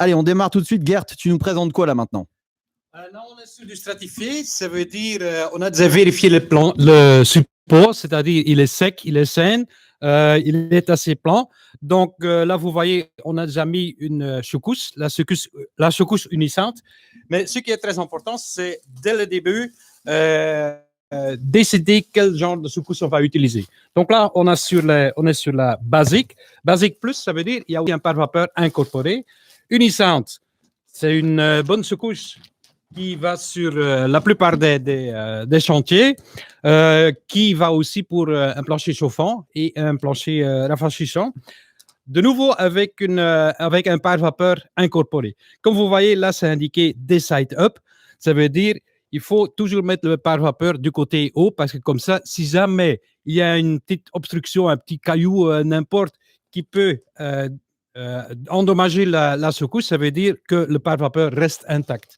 Allez, on démarre tout de suite. Gert, tu nous présentes quoi là maintenant? Là, on est sur du stratifié, ça veut dire on a déjà vérifié le support, c'est-à-dire il est sec, il est sain, il est assez plan. Donc là, vous voyez, on a déjà mis une secousse, la secousse unissante. Mais ce qui est très important, c'est dès le début décider quel genre de secousse on va utiliser. Donc là, on est sur la basique. Basique plus, ça veut dire qu'il y a aussi un pare-vapeur incorporé. Unissante, c'est une bonne secousse qui va sur la plupart des chantiers, qui va aussi pour un plancher chauffant et un plancher rafraîchissant. De nouveau, avec un pare-vapeur incorporé. Comme vous voyez, là, c'est indiqué des side up. Ça veut dire il faut toujours mettre le pare-vapeur du côté haut parce que comme ça, si jamais il y a une petite obstruction, un petit caillou, n'importe, qui peut endommager la secousse, ça veut dire que le pare-vapeur reste intact.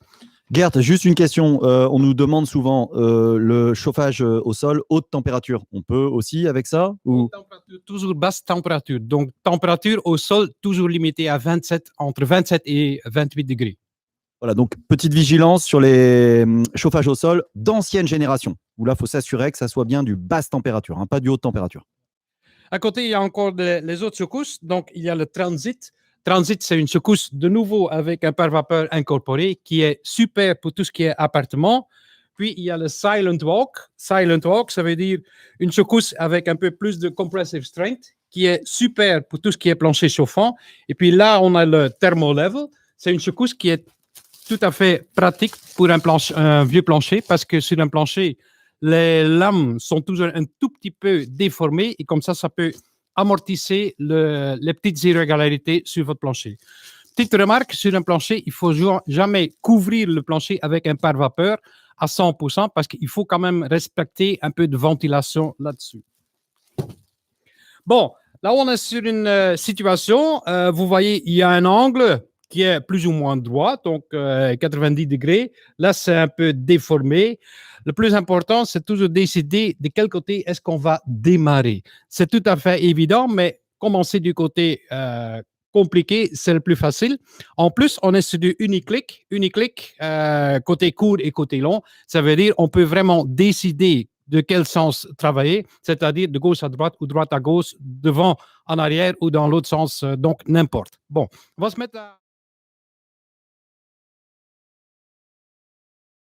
Gert, juste une question. On nous demande souvent le chauffage au sol, haute température. On peut aussi avec ça ou... Toujours basse température. Donc, température au sol, toujours limitée à entre 27 et 28 degrés. Voilà, donc petite vigilance sur les chauffages au sol d'ancienne génération, où là, il faut s'assurer que ça soit bien du basse température, hein, pas du haute température. À côté, il y a encore les autres secousses. Donc, il y a le Transit. Transit, c'est une secousse de nouveau avec un pare-vapeur incorporé qui est super pour tout ce qui est appartement. Puis, il y a le Silent Walk. Silent Walk, ça veut dire une secousse avec un peu plus de compressive strength qui est super pour tout ce qui est plancher chauffant. Et puis là, on a le Thermo Level. C'est une secousse qui est tout à fait pratique pour un vieux plancher parce que sur un plancher, les lames sont toujours un tout petit peu déformées et comme ça peut amortisser les petites irrégularités sur votre plancher. Petite remarque, sur un plancher, il ne faut jamais couvrir le plancher avec un pare-vapeur à 100% parce qu'il faut quand même respecter un peu de ventilation là-dessus. Bon, là on est sur une situation, vous voyez, il y a un angle qui est plus ou moins droit, donc 90 degrés. Là, c'est un peu déformé. Le plus important, c'est toujours décider de quel côté est-ce qu'on va démarrer. C'est tout à fait évident, mais commencer du côté compliqué, c'est le plus facile. En plus, on est sur du uniclick. Uniclick, côté court et côté long. Ça veut dire qu'on peut vraiment décider de quel sens travailler, c'est-à-dire de gauche à droite ou droite à gauche, devant, en arrière ou dans l'autre sens, donc n'importe. Bon, on va se mettre à...